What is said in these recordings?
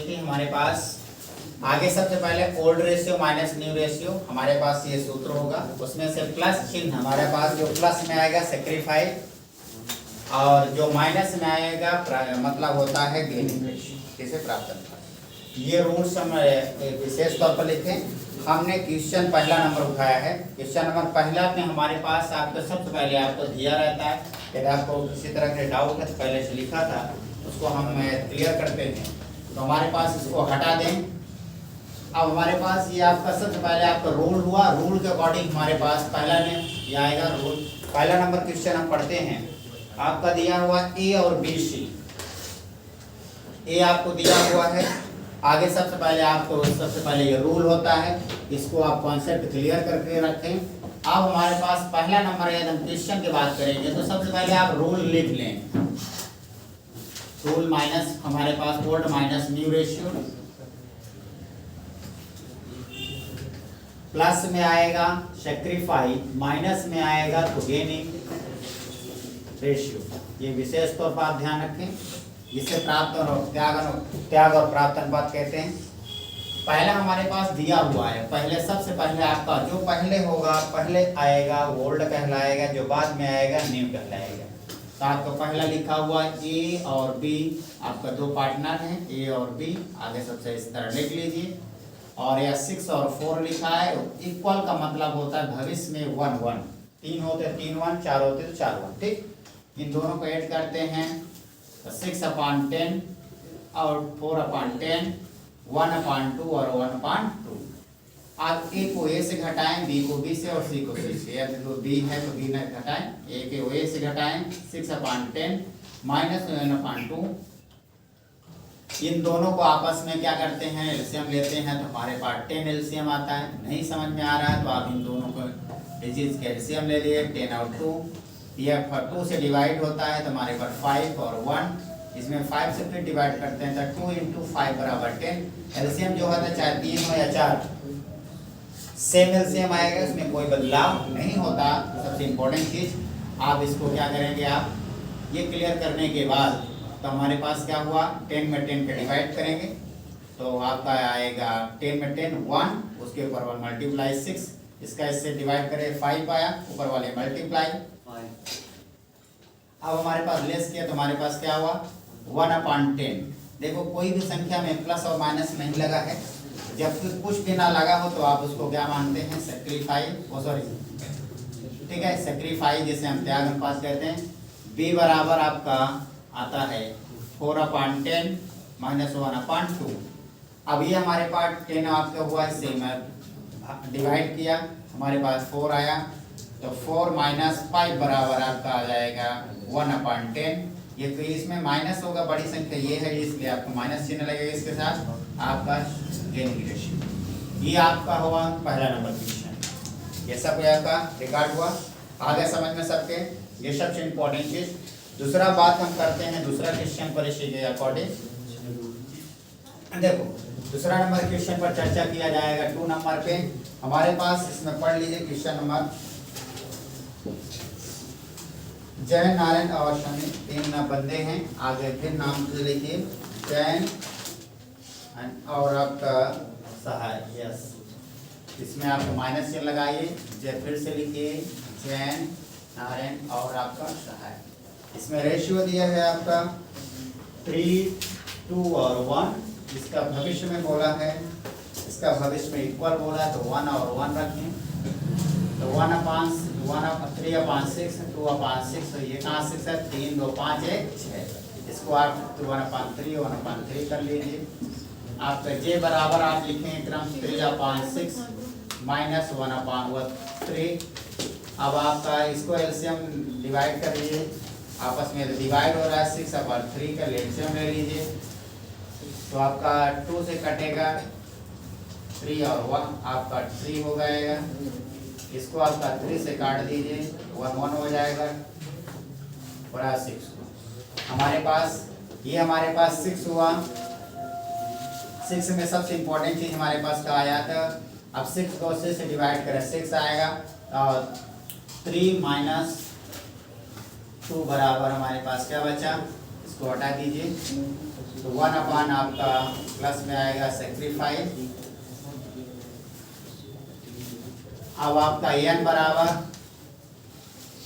देखिए हमारे पास आगे सबसे पहले old ratio minus new ratio, हमारे पास ये सूत्र होगा, उसमें से प्लस चिन्ह हमारे पास जो प्लस में आएगा सेक्रीफाइस और जो माइनस में आएगा मतलब होता है गेनिंग रेशियो, किसे प्राप्त करना। ये रूल्स हम विशेष तौर पर लिखें। हमने क्वेश्चन पहला नंबर उठाया है। क्वेश्चन नंबर पहला में हमारे पास आपको सबसे पहले आपको दिया रहता है, यदि आपको किसी तरह के डाउट है तो पहले से लिखा था, उसको हम क्लियर करते हैं। तो हमारे पास इसको हटा दें। अब हमारे पास ये आपका सबसे पहले आपका रूल हुआ, रूल के अकॉर्डिंग हमारे पास पहला ने ये आएगा रूल। पहला नंबर क्वेश्चन हम पढ़ते हैं। आपका दिया हुआ ए और बी सी, ए आपको दिया हुआ है। आगे सबसे पहले ये रूल होता है, इसको आप कॉन्सेप्ट क्लियर करके रखें। अब हमारे पास पहला नंबर है, हम क्वेश्चन की बात करेंगे तो सबसे पहले आप रूल लिख लें। रूल माइनस हमारे पास old minus new ratio, plus में आएगा सेक्रीफाइस, माइनस में आएगा तो गेनिंग रेशियो। ये विशेष तौर पर आप ध्यान रखें। जिसे प्राप्त और त्याग और प्राप्त अनुपात कहते हैं। पहला हमारे पास दिया हुआ है, पहले सबसे पहले आपका जो पहले होगा पहले आएगा वो ओल्ड कहलाएगा, जो बाद में आएगा न्यू कहलाएगा। तो आपका पहला लिखा हुआ ए और बी, आपका दो पार्टनर हैं ए और बी, आगे सबसे इस तरह लिख लीजिए। और यह 6 और 4 लिखा है। इक्वल का मतलब होता है भविष्य में 1 1, 3 होते 3 1, 4 होते तो 4 1, ठीक। इन दोनों को ऐड करते हैं तो 6/10 और 4/10, 1/2 और 1/2। आप ए को ए से घटाएं, बी को बी से और सी को सी से। यदि तो बी है तो बी न घटाएं, ए को ए से घटाएं, 6/10 माइनस 1/2। इन दोनों को आपस में क्या करते हैं, एलसीएम लेते हैं तो हमारे पास 10 एलसीएम आता है। नहीं समझ में आ रहा है तो आप इन दोनों को डिजिट के एलसीएम ले लिए, 10 और 2। यह 2 से डिवाइड होता है तो हमारे पास 5 और 1, इसमें 5 से फिर डिवाइड करते हैं तो 2 × 5 = 10। एलसीएम जो होता है चाहे 3 हो या 4, सेम एलसीएम आएगा, इसमें कोई बदलाव नहीं होता। सबसे इम्पोर्टेंट चीज़ आप इसको क्या करेंगे, आप ये क्लियर करने के बाद तो हमारे पास क्या हुआ, 10 में 10 के डिवाइड करेंगे तो आपका आएगा 10 में 10 1, उसके ऊपर 1 × 6, इसका इससे डिवाइड करें 5 आया, ऊपर वाले मल्टीप्लाई 5। अब हमारे पास लेस किया तो हमारे पास क्या हुआ 1/10। देखो कोई भी संख्या में प्लस और माइनस नहीं लगा है, जब कुछ भी ना लगा हो तो आप उसको क्या मानते हैं, सेक्रीफाइस, ठीक है, सेक्रीफाइस जिसे हम त्याग अनुपात कहते हैं। बी बराबर आपका आता है 4/10 माइनस 1/2। अब ये हमारे पास 10 आपका हुआ, इससे मैं डिवाइड किया, हमारे पास 4 आया तो 4 - 5 बराबर आपका आ जाएगा 1/10। ये तो इसमें माइनस होगा, बड़ी संख्या ये है इसलिए आपको माइनस चिन्ह लगेगा इसके साथ। आपका गेनिंग रेशियो, ये आपका हुआ पहला नंबर क्वेश्चन। ये सब आपका रिकॉर्ड हुआ, आगे समझ में सबके, ये सबसे इम्पोर्टेंट चीज। दूसरा बात हम करते हैं दूसरा क्वेश्चन पर इसी के अकॉर्डिंग। देखो दूसरा नंबर क्वेश्चन पर चर्चा किया जाएगा 2 नंबर पे। हमारे पास इसमें पढ़ लीजिए क्वेश्चन नंबर। जैन, नारायण और शमी 3 बंदे हैं। आगे फिर नाम से लिखिए, जैन और आपका सहाय, यस। इसमें आप माइनस चिन्ह लगाइए, फिर से लिखिए जैन, नारायण और आपका सहाय। इसमें रेशियो दिया है आपका 3, 2 और 1। इसका भविष्य में बोला है, इसका भविष्य में इक्वल बोला है तो 1 और 1 रखें तो 3/6, 2/6, तो ये कहाँ 6 है, 3 2 5 1 6। इसको आप 1/3 कर लीजिए। आपका जे बराबर आप लिखें क्रम 3/6 माइनस 1/3। अब आपका इसको एलसीएम डिवाइड कर लीजिए, आपस में डिवाइड हो रहा है 6/3 का एलसीएम ले लीजिए तो आपका 2 से कटेगा 3 और 1, आपका 3 हो जाएगा। इसको आपका 3 से काट दीजिए, 1 1 हो जाएगा और 6 हमारे पास, ये हमारे पास 6 हुआ। 6 में सबसे इम्पोर्टेंट चीज हमारे पास क्या आया था, अब 6 को 6 से डिवाइड करें 6 आएगा और 3 - 2 बराबर हमारे पास क्या बचा, इसको हटा दीजिए, तो 1 आपका प्लस में आएगा सेक्रीफाइस। अब आपका n बराबर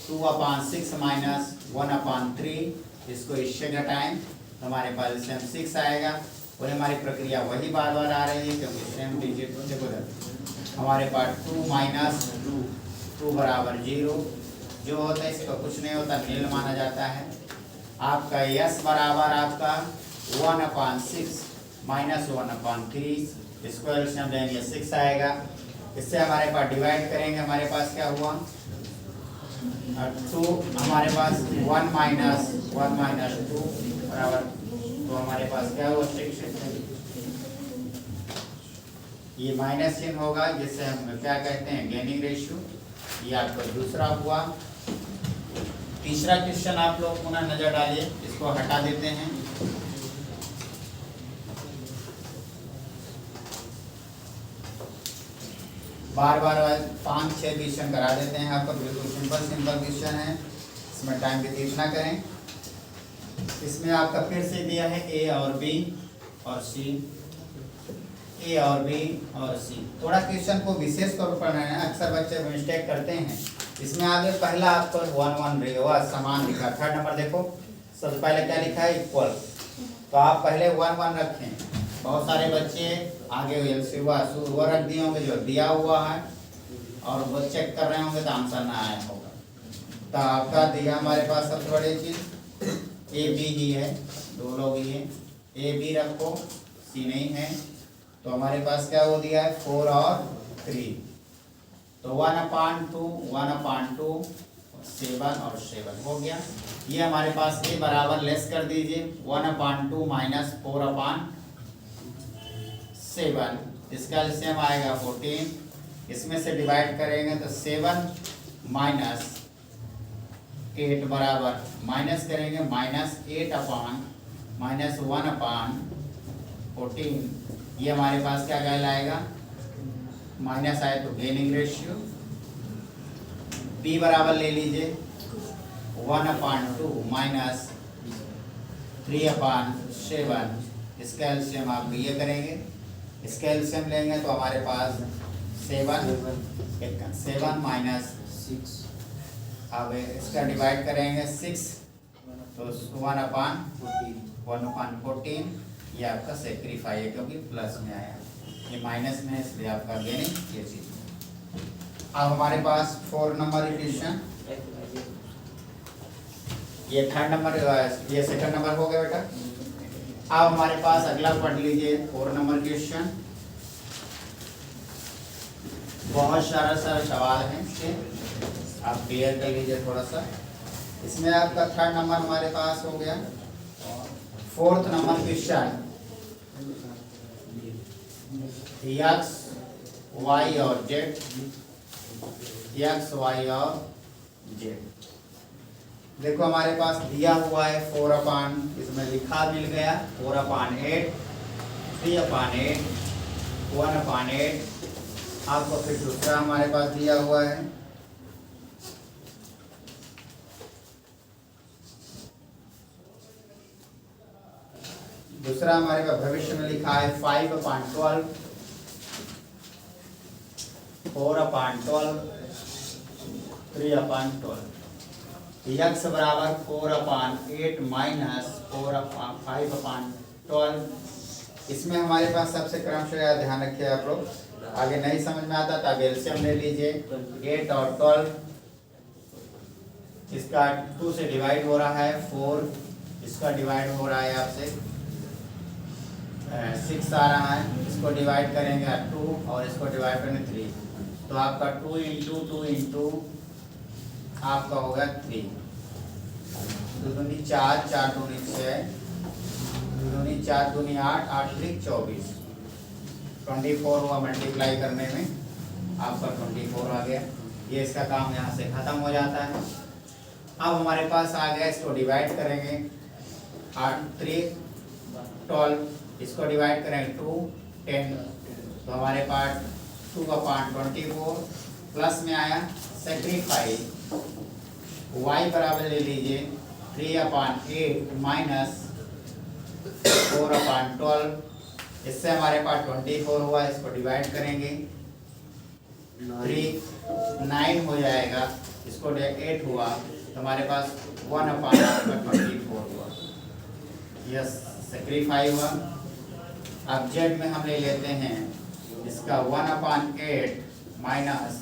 2/6 माइनस 1/3, इसको इससे घटाएं तो हमारे पास सेम 6 आएगा। और हमारी प्रक्रिया वही बार बार आ रही है क्योंकि सेम डिजिट देखो हमारे पास 2 माइनस 2 बराबर 0 जो होता है इसका कुछ नहीं होता, नील माना जाता है। आपका s बराबर आपका 1/6 माइनस 1/3, इसको एलसीएम लेंगे 6 आएगा। इससे हमारे पास डिवाइड करेंगे, हमारे पास क्या हुआ 2, हमारे पास 1 माइनस 2 बराबर, तो हमारे पास क्या हुआ 6। ये माइनस चिन्ह होगा जिससे हम क्या कहते हैं गेनिंग रेशियो। ये आपका दूसरा हुआ। तीसरा क्वेश्चन आप लोग पुनः नजर डालिए, इसको हटा देते हैं। बार बार 5-6 क्वेश्चन करा देते हैं आपको, बिल्कुल सिंपल क्वेश्चन है, इसमें टाइम व्यतीत ना करें। इसमें आपका फिर से दिया है ए और बी और सी, ए और बी और सी। थोड़ा क्वेश्चन को विशेष तौर पर पढ़ना है, अक्सर बच्चे मिस्टेक करते हैं। इसमें आगे पहला आपको 1 समान लिखा, थर्ड नंबर देखो सबसे पहले क्या लिखा है इक्वल, तो आप पहले 1 रखें। बहुत सारे बच्चे आगे वो रख दिए होंगे जो दिया हुआ है और वो चेक कर रहे होंगे तो आंसर ना आया होगा। तो आपका दिया हमारे पास सबसे बड़ी चीज ए बी ही है, दो लोग ही है, ए बी रखो, सी नहीं है। तो हमारे पास क्या हो दिया है 4 और 3, तो 1/2 7 और 7 हो गया। ये हमारे पास ए बराबर लेस कर दीजिए 1/2 माइनस 4/7, इसका एलसीएम आएगा 14। इसमें से डिवाइड करेंगे तो 7 माइनस 8 बराबर माइनस करेंगे -8/-1/14। ये हमारे पास क्या कहलाएगा माइनस आए तो गेनिंग रेशियो। बी बराबर ले लीजिए 1/2 माइनस 3/7, इसका एलसीएम आप ये करेंगे, इसका एलसीएम लेंगे तो हमारे पास 7 माइनस 6, अब इसका डिवाइड करेंगे 6 तो 1/14, ये आपका सेक्रीफाई है क्योंकि प्लस में आया, ये माइनस में है इसलिए आपका गेनिंग ये चीज। अब हमारे पास 4 नंबर इक्वेशन, ये थर्ड नंबर, ये सेकंड नंबर हो गया बेटा। अब हमारे पास अगला पढ़ लीजिए 4 नंबर क्वेश्चन। बहुत सारा सवाल है इसके, आप क्लियर कर लीजिए थोड़ा सा। इसमें आपका थर्ड नंबर हमारे पास हो गया। 4th number question, x y और z, x y और z। देखो हमारे पास दिया हुआ है 4/, इसमें लिखा मिल गया 4/8, 3/8, 1/8। आपको फिर दूसरा हमारे पास दिया हुआ है, दूसरा हमारे पास भविष्य में लिखा है 5/12, 4/12, 3/12। x बराबर 4/8 माइनस 5/12। इसमें हमारे पास सबसे क्रम से ध्यान रखिए आप लोग, आगे नहीं समझ में आता तो एलसीएम ले लीजिए 8 और 12, इसका 2 से डिवाइड हो रहा है 4, इसका डिवाइड हो रहा है आपसे 6 आ रहा है, इसको डिवाइड करेंगे 2 और इसको डिवाइड करेंगे 3, तो आपका 2 इंटू 2 इंटू आपका होगा 3, 2 दूनी 4, 4 दूनी 6, 2 दूनी 4 दूनी 8, 8 3 24, 24 हुआ मल्टीप्लाई करने में आपका 24 आ गया। ये इसका काम यहाँ से खत्म हो जाता है। अब हमारे पास आ गया, इसको डिवाइड करेंगे 8 3 12, इसको डिवाइड करेंगे 2 10, तो हमारे पास 2/24 प्लस में आया सेक्रीफाइस y बराबर ले लीजिए 3/8 माइनस 4/12, इससे हमारे पास 24 हुआ, इसको डिवाइड करेंगे 9 हो जाएगा, इसको 8 हुआ तो हमारे पास 1/24 हुआ। यस, सेक्रीफाई हुआ। अब जेड में हम ले लेते हैं इसका 1/8 माइनस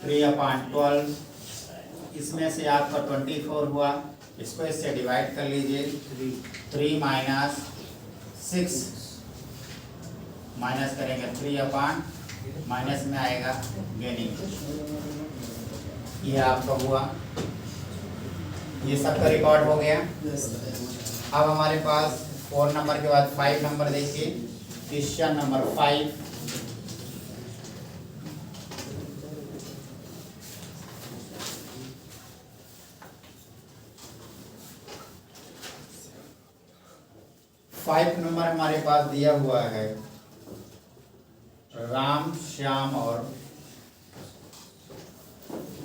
3/12, इसमें से आपका 24 हुआ, इसको इससे डिवाइड कर लीजिए 3 माइनस 6 माइनस करेंगे 3 माइनस में आएगा गेनिंग, ये आपका हुआ। ये सबका रिकॉर्ड हो गया। अब हमारे पास 4 नंबर के बाद 5 नंबर देखिए, क्वेश्चन नंबर 5। फाइव नंबर हमारे पास दिया हुआ है राम, श्याम और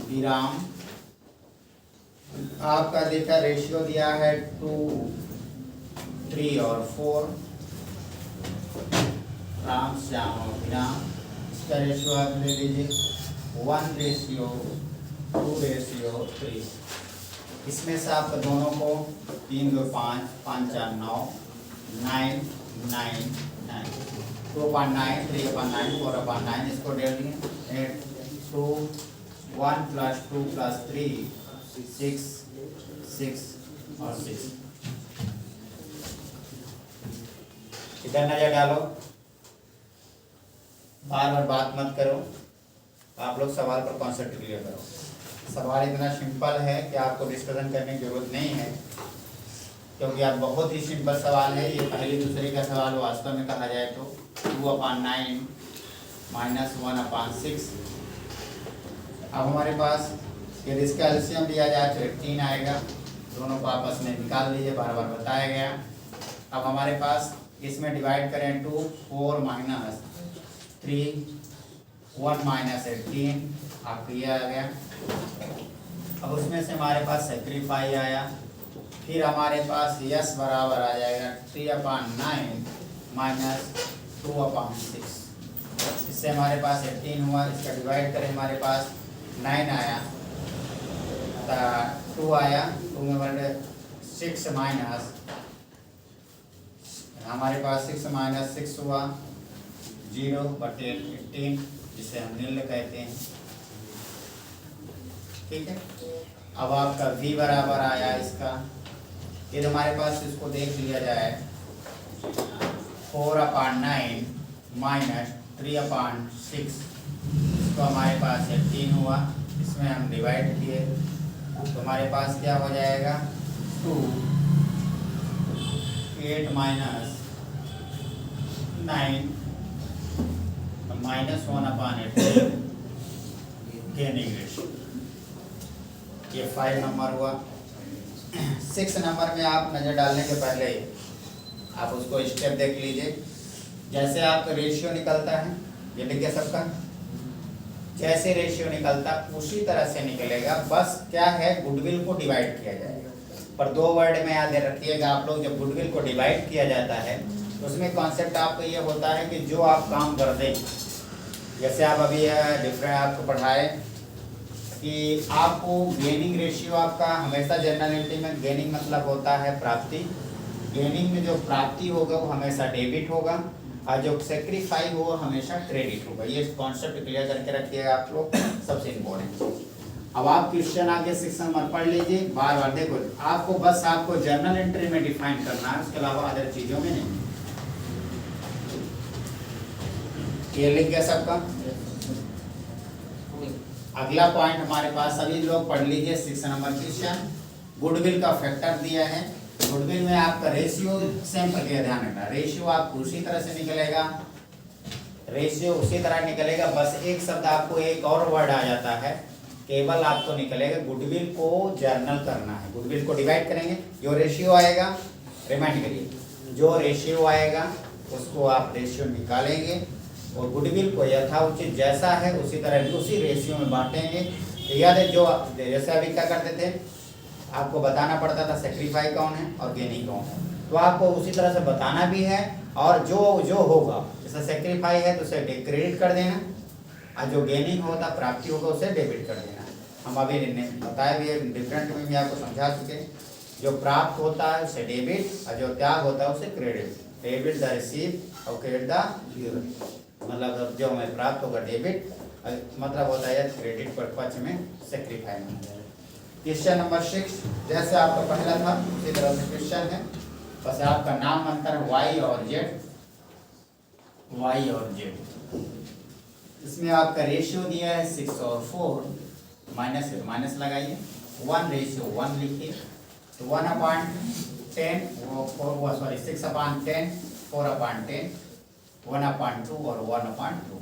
विराम। आपका देखा रेशियो दिया है 2, 3 और 4। राम, श्याम और विराम, इसका रेशियो आप ले लीजिए 1:2:3। इसमें से आपका दोनों को 3 2 5 5 4 9 9 9 9 2/9 3/9 4/9, इसको डेल दिए 8 2 1 + 2 + 3 6 6 और 6। इधर नजर डालो, बार बार बात मत करो, आप लोग सवाल पर कॉन्सेप्ट क्लियर करो। सवाल इतना सिंपल है कि आपको डिस्कशन करने की जरूरत नहीं है, क्योंकि आप बहुत ही सिंपल सवाल है। ये पहली दूसरे का सवाल वास्तव में कहा जाए तो 2/9 माइनस 1/6। अब हमारे पास यदि इसका एलसीएम दिया जाए तो 18 आएगा, दोनों को आपस में निकाल लीजिए, बार बार बताया गया। अब हमारे पास इसमें डिवाइड करें 2 4 माइनस 3 1 माइनस 18, आपको ये आ गया। अब उसमें से हमारे पास सेक्रीफाई आया, फिर हमारे पास यस बराबर आ जाएगा 3/9 माइनस 2/6। इससे हमारे पास 18 हुआ, इसका डिवाइड करें हमारे पास 9 आया, 2 आया, 2 में 6 माइनस हमारे पास 6 माइनस 6 हुआ 0/18, जिसे हम निल कहते हैं। ठीक है, अब आपका v बराबर आया इसका, ये हमारे पास इसको देख लिया जाए 4/9 माइनस 3/6, इसको हमारे पास 18 हुआ, इसमें हम डिवाइड किए तो हमारे पास क्या हो जाएगा 2 8 माइनस 9 माइनस 1/8 गेनिंग रेशियो। ये 5 नंबर हुआ। 6 नंबर में आप नज़र डालने के पहले आप उसको स्टेप देख लीजिए। जैसे आपका रेशियो निकलता है, ये देखिए सबका, जैसे रेशियो निकलता उसी तरह से निकलेगा, बस क्या है गुडविल को डिवाइड किया जाएगा। पर 2 वर्ड में याद रखिएगा आप लोग, जब गुडविल को डिवाइड किया जाता है तो उसमें कॉन्सेप्ट आपको ये होता है कि जो आप काम कर दें, जैसे आप अभी डिफरेंट आपको पढ़ाए कि आपको गेनिंग रेशियो आपका हमेशा जनरल एंट्री में गेनिंग मतलब होता है प्राप्ति। गेनिंग में जो प्राप्ति होगा वो हमेशा डेबिट होगा और जो सेक्रीफाई हो वो हमेशा क्रेडिट होगा। ये कॉन्सेप्ट क्लियर करके रखिएगा आप लोग, सबसे इम्पोर्टेंट। अब आप क्वेश्चन आगे 6 नंबर पढ़ लीजिए, बार बार देखो, आपको बस आपको जर्नल एंट्री में डिफाइन करना है, उसके अलावा अदर चीजों में नहीं। ये लिख गया सबका। अगला पॉइंट हमारे पास सभी लोग पढ़ लीजिए 6 नंबर क्वेश्चन। गुडविल का फैक्टर दिया है, गुडविल में आपका रेशियो सेम प्रक्रिया ध्यान रखना, रेशियो आपको उसी तरह से निकलेगा, रेशियो उसी तरह निकलेगा, बस एक शब्द आपको एक और वर्ड आ जाता है, केवल आपको निकलेगा गुडविल को जर्नल करना है। गुडविल को डिवाइड करेंगे, जो रेशियो आएगा, रिमाइंड करिए, जो रेशियो आएगा उसको आप रेशियो निकालेंगे और गुडविल को यथाउचित जैसा है उसी तरह उसी रेशियो में बांटेंगे। तो याद है जो जैसे अभी क्या करते थे, आपको बताना पड़ता था सेक्रीफाई कौन है और गेनिंग कौन है। तो आपको उसी तरह से बताना भी है, और जो जो होगा, जैसे सेक्रीफाई है तो उसे क्रेडिट कर देना, और जो गेनिंग होता प्राप्ति होगा उसे डेबिट कर देना। हम अभी बताया भी है, डिफरेंट में भी आपको समझा चुके। जो प्राप्त होता है उसे डेबिट, और जो त्याग होता है उसे क्रेडिट। डेबिट द रिसीव और क्रेडिट द गिवन, मतलब जो हमें प्राप्त होगा डेबिट, मतलब होता है क्रेडिट पर पक्ष में सेक्रीफाई माना जाएगा। क्वेश्चन नंबर 6, जैसे आपका पहला था उसी तरह से क्वेश्चन है, बस आपका नाम अंतर वाई और जेड, वाई और जेड। इसमें आपका रेशियो दिया है 6 और 4, माइनस लगाइए, 1:1 लिखिए। तो 1/10 वो सॉरी 6/10, 4/10, 1/2 और 1/2।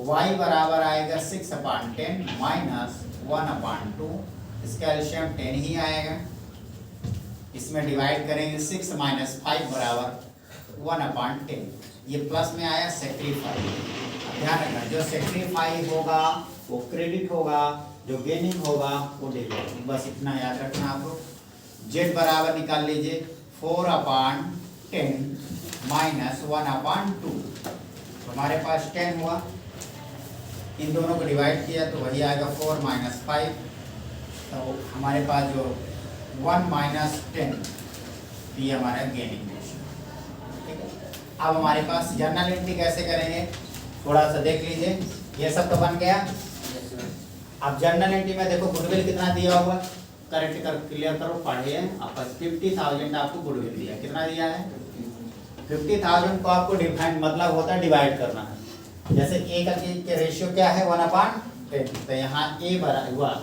y बराबर आएगा 6/10 माइनस 1/2, इसका एलसीएम 10 ही आएगा। इसमें डिवाइड करेंगे 6 - 5 बराबर 1/10, ये प्लस में आया सेक्रीफाई। ध्यान रखना, जो सेक्रीफाई होगा वो क्रेडिट होगा, जो गेनिंग होगा वो डेबिट। बस इतना याद रखना आप लोग। जेड बराबर निकाल लीजिए 4/10 माइनस 1/2, हमारे पास 10 हुआ, इन दोनों को डिवाइड किया तो वही आएगा 4 - 5, तो हमारे पास जो 1 - 10 ये हमारा गेनिंग रेशियो। ठीक है, अब हमारे पास जर्नल एंट्री कैसे करेंगे थोड़ा सा देख लीजिए। ये सब तो बन गया। अब जर्नल एंट्री में देखो गुडविल कितना दिया हुआ, करेक्ट कर क्लियर करो, पढ़िए। आपका 50,000 आपको गुडविल दिया, कितना दिया है 50,000 को आपको डिफाइन मतलब होता है डिवाइड करना है। जैसे ए का के रेशियो क्या है 1/10, तो यहाँ ए बराबर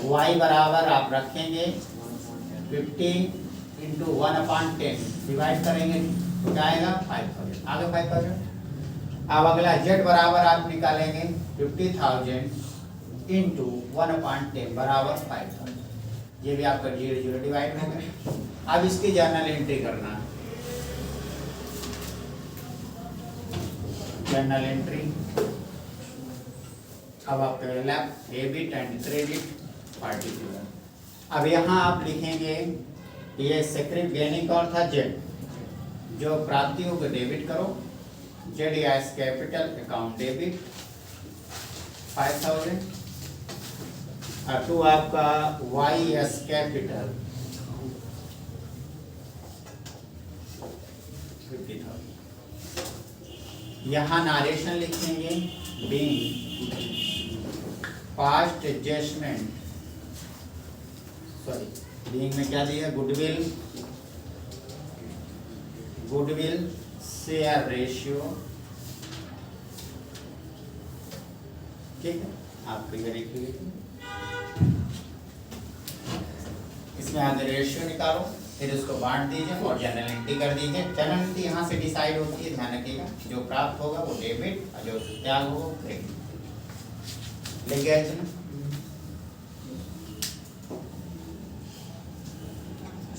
वाई बराबर आप रखेंगे 50 × 1/10 डिवाइड करेंगे तो क्या आएगा 5,000, आगे 5,000। अब अगला जेड बराबर आप निकालेंगे 50,000 × 1/10 बराबर 5,000, ये भी आपका 0 डिवाइड हो गया। अब इसकी जर्नल एंट्री करना है। जर्नल एंट्री, अब आप डेबिट एंड क्रेडिट पार्टिकुलर। अब यहाँ आप लिखेंगे ये सेक्रेट गेनिंग कौन था जेड, जो प्राप्तियों को डेबिट करो, Z S capital account debit 5,000, और टू आपका वाई एस कैपिटल 50,000। यहाँ नारेशन लिखेंगे being past adjustment, sorry being में क्या दिया गुडविल शेयर रेशियो। ठीक है, आप क्लियर लिखिए। इसमें आगे रेशियो निकालो, फिर उसको बांट दीजिए और जनरल एंट्री कर दीजिए। जनरल एंट्री यहाँ से डिसाइड होती है, ध्यान रखिएगा। जो प्राप्त होगा वो डेबिट और जो त्याग होगा वो क्रेडिट। लिख गया इसमें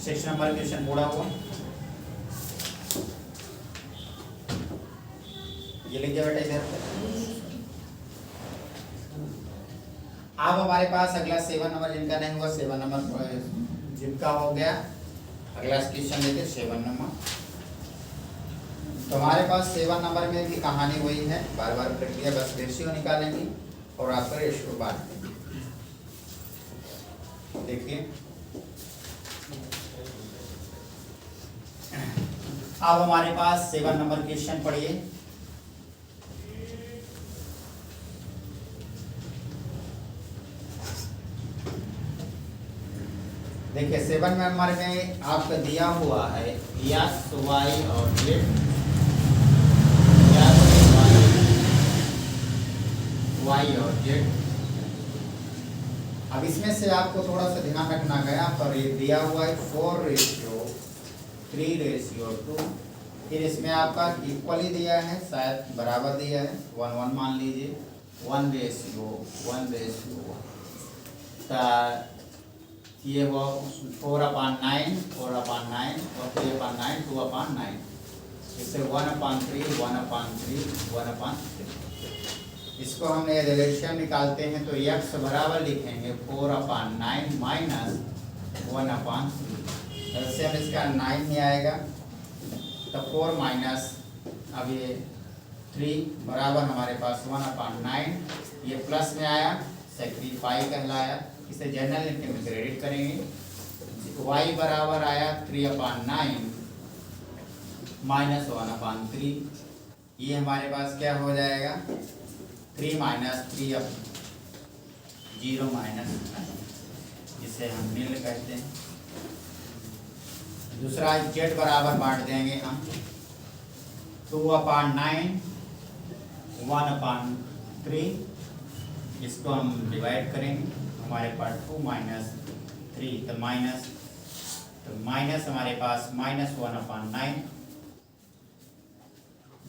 6 नंबर क्वेश्चन पूरा हुआ, ये लिख गया बेटा इधर। अब हमारे पास अगला 7 नंबर जिनका नहीं हुआ, 7 नंबर जिनका हो गया, अगला क्वेश्चन देखिए 7 नंबर। तो हमारे पास 7 नंबर में भी कहानी वही है, बार बार प्रक्रिया, बस रेशियो निकालेंगे और आपका रेशियो बांट देंगे। देखिए अब हमारे पास 7 नंबर क्वेश्चन पढ़िए। देखिए 7 नंबर में आपको दिया हुआ है यस वाई और जेड, वाई और जेड। अब इसमें से आपको थोड़ा सा ध्यान रखना गया पर ये दिया हुआ है 4:3:2, फिर इसमें आपका इक्वली दिया है, शायद बराबर दिया है, 1:1 मान लीजिए, 1:1 ये वो 4/9 और 3/9 2/9, इससे 1/3 1/3 1/3। इसको हम रिलेशन निकालते हैं तो x बराबर लिखेंगे 4/9 माइनस 1/3। एलसीएम इसका 9 में आएगा, तो 4 माइनस अब ये 3 बराबर हमारे पास 1/9। ये प्लस में आया, सेक्रीफाई कहलाया, इसे जनरल लिखने में क्रेडिट करेंगे। y बराबर आया 3/9 माइनस 1/3। ये हमारे पास क्या हो जाएगा, 3 माइनस 3 अब 0 माइनस, जिसे हम नील कहते हैं। दूसरा z बराबर बांट देंगे हम 2/9 1/3। इसको हम डिवाइड करेंगे, हमारे पास 2 माइनस 3 तो माइनस हमारे पास -1/9।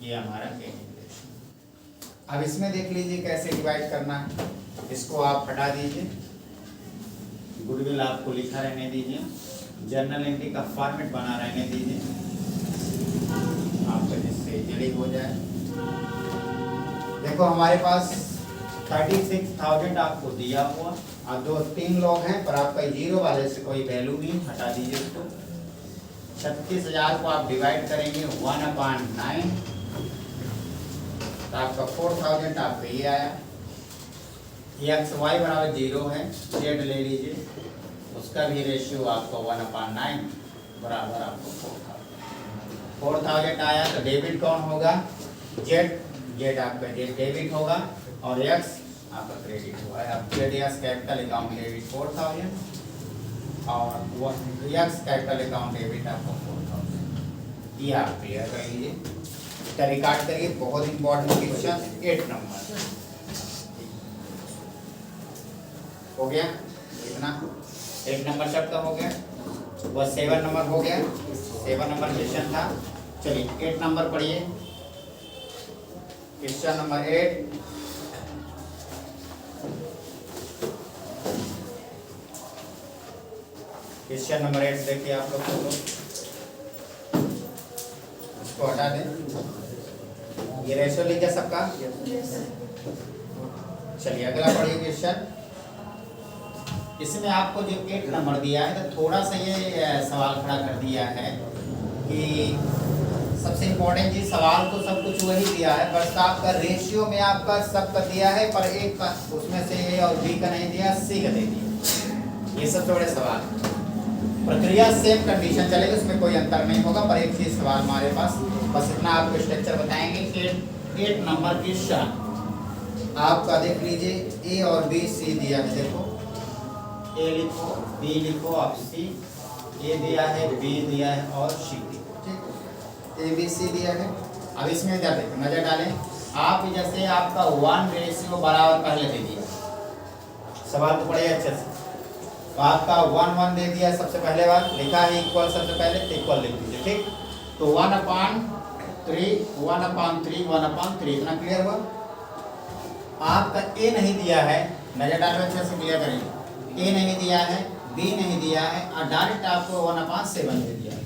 ये हमारा इंटीग्रेशन। अब इसमें देख लीजिए कैसे डिवाइड करना है। इसको आप हटा दीजिए, गुडविल आपको लिखा रहने दीजिए, जर्नल एंट्री का फॉर्मेट बना रहने दीजिए आपका, जिससे जल्दी हो जाए। देखो हमारे पास 36,000 आपको दिया हुआ, और 2-3 लोग हैं, पर आपका 0 वाले से कोई वैल्यू नहीं, हटा दीजिए इसको। 36,000 को आप डिवाइड करेंगे 1/9, तो आपका 4,000 आपका ये आया। एक्स वाई बराबर 0 है, जेड ले लीजिए, उसका भी रेशियो आपका 1/9 बराबर आपको 4,000 आया। तो डेबिट कौन होगा, जेड आपका डेबिट होगा, और एक्स आपका क्रेडिट हुआ है। अब Z x capital account debit 4,000 और एक्स कैपिटल अकाउंट डेबिट आपको 4,000। ये आप क्लियर कर लीजिए, इसका रिकॉर्ड करिए। बहुत इंपॉर्टेंट क्वेश्चन 8 नंबर हो गया, इतना 8 नंबर चैप्टर हो गया। वह 7 नंबर हो गया, 7 नंबर क्वेश्चन था। चलिए 8 नंबर पढ़िए, क्वेश्चन नंबर 8। क्वेश्चन नंबर 8 देखिए आप लोग, इसको हटा दें। ये रेशियो लिख गया सबका। चलिए अगला पढ़िए क्वेश्चन। इसमें आपको जो 8 नंबर दिया है, तो थोड़ा सा ये सवाल खड़ा कर दिया है कि सबसे इम्पोर्टेंट चीज, सवाल तो सब कुछ वही दिया है, बस आपका रेशियो में आपका सबका दिया है, पर एक का उसमें से ए और बी का नहीं दिया, सी का दे दिया। ये सब थोड़े सवाल, प्रक्रिया सेम कंडीशन चलेगी, उसमें कोई अंतर नहीं होगा, पर एक चीज सवाल हमारे पास, बस इतना आपको स्ट्रक्चर बताएंगे। 8 नंबर क्वेश्चन आपका देख लीजिए, ए और बी सी दिया है। देखो ए लिखो, बी लिखो, अब सी, ए दिया है, बी दिया है और सी लिखो, ठीक, ए बी सी दिया है। अब इसमें क्या देखो, नजर डालें आप, जैसे आपका 1 बराबर पहले दे दिया, सवाल को पढ़े अच्छे से। तो आपका 1 दे दिया, सबसे पहले बार लिखा है इक्वल, सबसे पहले इक्वल लिख दीजिए, ठीक। तो 1/3 इतना क्लियर हुआ। आपका ए नहीं दिया है, नजर डालो अच्छे से, क्लियर करेंगे। ए नहीं दिया है, बी नहीं दिया है, और डायरेक्ट आपको 1/7 दे दिया है।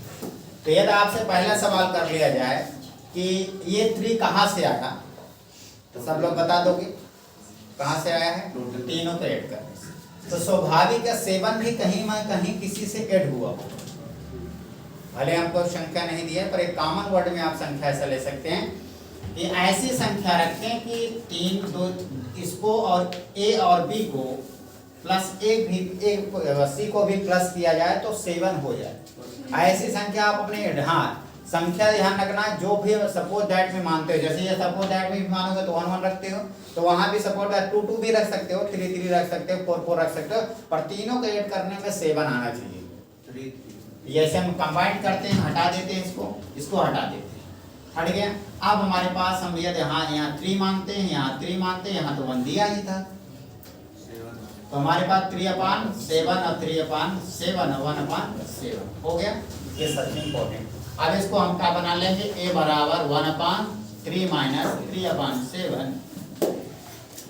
तो यदि आपसे पहला सवाल कर लिया जाए कि ये 3 कहाँ से आया, तो सब लोग बता दोगे कहाँ से आया है, तीनों को ऐड करने से। तो स्वाभाविक है 7 भी कहीं ना कहीं किसी से ऐड हुआ हो, भले हमको संख्या नहीं दिया है, पर एक कॉमन वर्ड में आप संख्या ऐसा ले सकते हैं कि ऐसी संख्या रखें कि 3 2 इसको और ए और बी को प्लस एक सी को भी प्लस किया जाए तो 7 हो जाए। ऐसी संख्या आप अपने, हाँ संख्या ध्यान रखना, जो भी सपोज दैट में मानते हो, जैसे ये सपोज दैट में भी मानोगे तो 1 1 रखते हो, तो वहां भी सपोज दैट 2 2 भी रख सकते हो, 3 3 रख सकते हो, 4 4 रख सकते हो, पर तीनों को ऐड करने में 7 आना चाहिए। जैसे हम कंबाइन करते हैं, हटा देते हैं, इसको हटा देते हैं, हट गया। अब हमारे पास हम यदि यहाँ 3 मानते हैं, यहाँ 3 मानते हैं, यहाँ तो 1 दिया ही था, तो हमारे पास 3/7 और 3/7 1/7 हो गया। ये सबसे इम्पोर्टेंट। अब इसको हम क्या बना लेंगे, a बराबर 1/3 माइनस 3/7,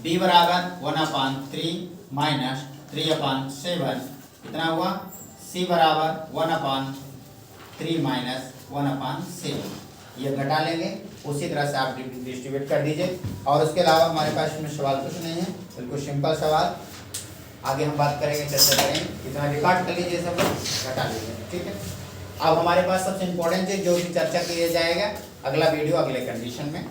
b बराबर 1/3 माइनस 3/7, कितना हुआ, c बराबर 1/3 माइनस 1/7। ये घटा लेंगे, उसी तरह से आप डिस्ट्रीब्यूट कर दीजिए। और उसके अलावा हमारे पास इसमें सवाल कुछ नहीं है, बिल्कुल सिंपल सवाल। आगे हम बात करेंगे, चर्चा करेंगे। इतना रिकॉर्ड कर लीजिए सब लोग, घटा लीजिए, ठीक है। अब हमारे पास सबसे इम्पोर्टेंट चीज जो भी चर्चा किया जाएगा अगला वीडियो अगले कंडीशन में।